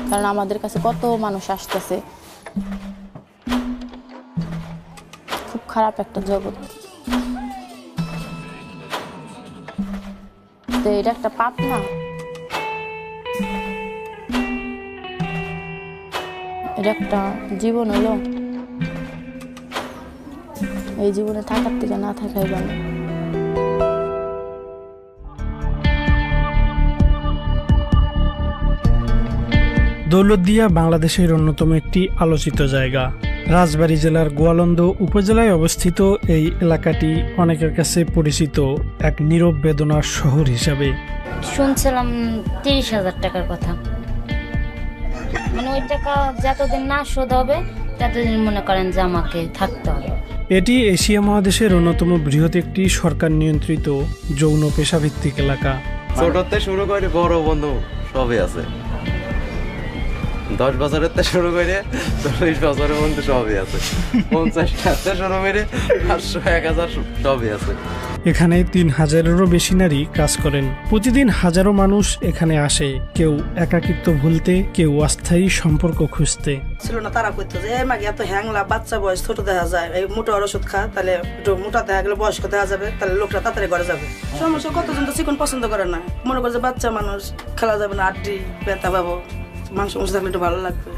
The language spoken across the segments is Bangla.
কারণ আমাদের কাছে কত মানুষ আসতেছে। খুব খারাপ একটা জগৎ। তো এটা একটা পাপ না? এটা একটা জীবন হলো, এই জীবনে থাকার থেকে না থাকাই ভালো। দৌলতদিয়া বাংলাদেশের অন্যতম একটি আলোচিত জায়গা। রাজবাড়ী জেলার গোয়ালন্দ উপজেলায় অবস্থিত এই এলাকাটি অনেকের কাছে পরিচিত এক নীরব বেদনার শহর হিসাবে। শুনছিলাম 30,000 টাকার কথা, মানে ওই টাকা যতদিন না শোধ হবে ততদিন মনে করেন যে আমাকে থাকতে হবে। এটি এশিয়া মহাদেশের অন্যতম বৃহৎ একটি সরকার নিয়ন্ত্রিত যৌন পেশাভিত্তিক এলাকা। ছোটতে শুরু করে বড় বন্ধু সবই আছে, 10 বছরের থেকে শুরু করে 40 বছরের মধ্যে সবই আছে, 50টা থেকে শুরু করে 500, 1000 সবই আছে। এখানে 3000-এরও বেশি নারী কাজ করেন। প্রতিদিন হাজারো মানুষ এখানে আসে, কেউ একাকিত্ব ভুলতে, কেউ অস্থায়ী সম্পর্ক খুঁজতে। ছিল না, তারা কইতো যে মাগি এত হ্যাংলা, বাচ্চা বয়স ছোট দেখা যায়, এই মোটা ওষুধ খা, তাহলে একটু মোটা দেখা গেলে বয়স্ক দেখা যাবে, তাহলে লোকটা তাড়াতাড়ি ঘরে যাবে। সমস্যা কতজন তো চিকন পছন্দ করে না, মনে করে যে বাচ্চা মানুষ খেলা যাবে না, আড্ডি ব্যথা পাবো, মাংস মাংস থাকলে একটু ভালো লাগবে।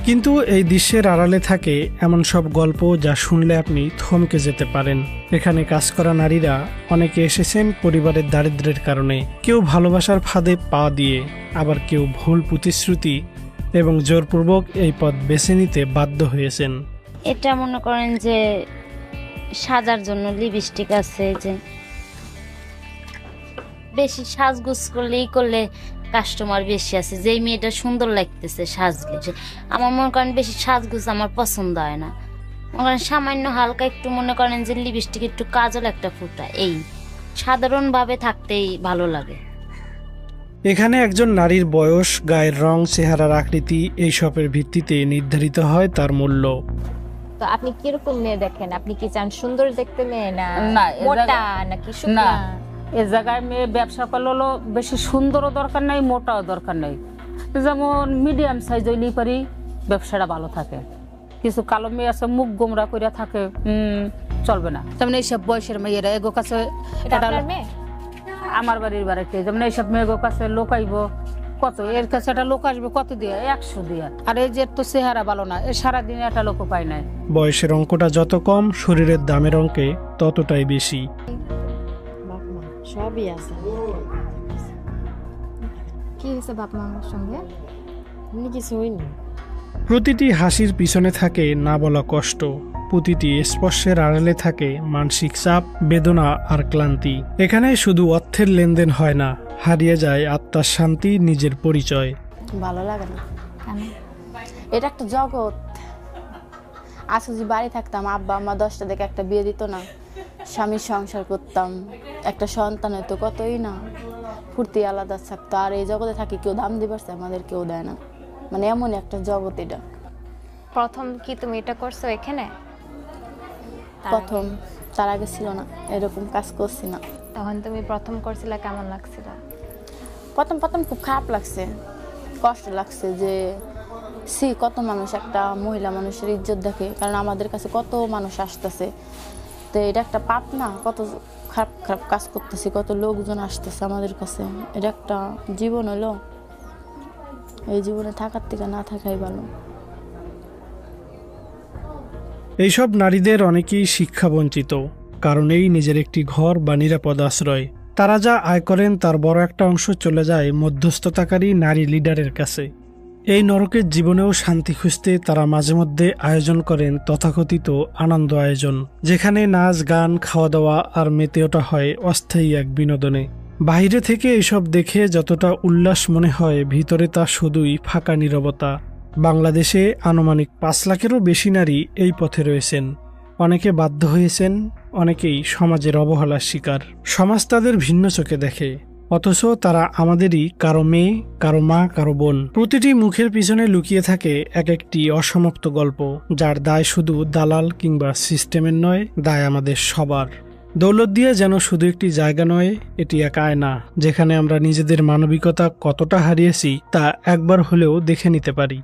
কিন্তু এই দৃশ্যের আড়ালে থাকে এমন সব গল্প যা শুনলে আপনি থমকে যেতে পারেন। এখানে কাজ করা নারীরা অনেকে এসেছেন পরিবারের দারিদ্র্যের কারণে, কেউ ভালোবাসার ফাঁদে পা দিয়ে, আবার কেউ ভুল প্রতিশ্রুতি এবং জোরপূর্বক এই পথ বেছে নিতে বাধ্য হয়েছেন। এটা মনে করেন যে সাজার জন্য লিপস্টিক আছে, যে বেশি সাজগোজ করলে কাস্টমার বেশি আছে, যেই মেয়েটা সুন্দর লাগতেছে সাজলে। আমার মনে করেন বেশি সাজগোজ আমার পছন্দ হয় না, মনে করেন সামান্য হালকা একটু মনে করেন যে লিপস্টিক, একটু কাজল একটা ফুটা, এই সাধারণভাবে থাকতেই ভালো লাগে। এখানে একজন নারীর বয়স, গায়ের রং, চেহারার আকৃতি এইসবের ভিত্তিতে নির্ধারিত হয় তার মূল্য। তো আপনি কিরকম মেয়ে দেখেন? আপনি কি চান সুন্দর দেখতে মেয়ে, না না মোটা নাকি না, শুকনা? এ জায়গায় মেয়ে ব্যবসা করলে হলো বেশি সুন্দরও দরকার নাই, মোটাও দরকার নাই, যেমন মিডিয়াম সাইজ হইলেই পারি ব্যবসাটা ভালো থাকে। কিছু কালো মেয়ে আছে মুখ গোমরা করে থাকে, চলবে না। যেমন এইসব বয়সের মেয়েরা এগো কাছে, এটা আপনার মেয়ে? আমার বাড়ির বাড়িতে যেমন এইসব মেয়েগো কাছে লোক আইব কত, এর কাছে একটা লোক আসবে কত দিয়ে, 100 দিয়ে। আর এই যে তো চেহারা ভালো না, এ সারাদিনে একটা লোক পায় নাই। বয়সের অঙ্কটা যত কম, শরীরের দামের অঙ্কে ততটাই বেশি। সবই আছে। কি হয়েছে বাপ মার সঙ্গে? কিছু হয়নি। প্রতিটি হাসির পিছনে থাকে না বলা কষ্ট, প্রতিটি স্পর্শের আড়ালে থাকে মানসিক চাপ, বেদনা আর ক্লান্তি। এখানে শুধু অর্থের লেনদেন হয় না, হারিয়ে যায় আত্মার শান্তি, নিজের পরিচয়। ভালো লাগে না। এটা একটা জগৎ। আজকে যদি বাড়ি থাকতাম, আব্বা আম্মা 10টা দেখে একটা বিয়ে দিত না, স্বামীর সংসার করতাম, একটা সন্তান হয়তো, কতই না ফুর্তি আলাদা থাকতো। আর এই জগতে থাকি কেউ দাম দিতে পারছে, আমাদের কেউ দেয় না। মানে এমন একটা জগৎ এটা। প্রথম কি তুমি এটা করছো এখানে? প্রথম, তার আগে ছিল না, এরকম কাজ করছি না। তখন তুমি প্রথম করছিলে, কেমন লাগছিল? প্রথম খুব খারাপ লাগছে, কষ্ট লাগছে যে কত মানুষ একটা মহিলা মানুষের ইজ্জত দেখে, কারণ আমাদের কাছে কত মানুষ আসতেছে। তো এটা একটা পাপ না? কত খারাপ খারাপ কাজ করতেছি, কত লোকজন আসতেছে আমাদের কাছে। এটা একটা জীবন হলো, এই জীবনে থাকার থেকে না থাকাই ভালো। এইসব নারীদের অনেকেই শিক্ষা বঞ্চিত, কারণেই নিজের একটি ঘর বা নিরাপদ আশ্রয়। তারা যা আয় করেন তার বড় একটা অংশ চলে যায় মধ্যস্থতাকারী নারী লিডারের কাছে। এই নরকের জীবনেও শান্তি খুঁজতে তারা মাঝে মধ্যে আয়োজন করেন তথাকথিত আনন্দ আয়োজন, যেখানে নাচ, গান, খাওয়া দাওয়া আর মেতে ওঠা হয় অস্থায়ী এক বিনোদনে। বাইরে থেকে এসব দেখে যতটা উল্লাস মনে হয়, ভিতরে তা শুধুই ফাঁকা নীরবতা। বাংলাদেশে আনুমানিক 5 লাখেরও বেশি নারী এই পথে রয়েছেন। অনেকে বাধ্য হয়েছেন, অনেকেই সমাজের অবহেলার শিকার। সমাজ তাদের ভিন্ন চোখে দেখে, অথচ তারা আমাদেরই কারো মেয়ে, কারো মা, কারো বোন। প্রতিটি মুখের পিছনে লুকিয়ে থাকে এক একটি অসমাপ্ত গল্প, যার দায় শুধু দালাল কিংবা সিস্টেমের নয়, দায় আমাদের সবার। দৌলত দিয়ে যেন শুধু একটি জায়গা নয়, এটি এক আয়না, যেখানে আমরা নিজেদের মানবিকতা কতটা হারিয়েছি তা একবার হলেও দেখে নিতে পারি।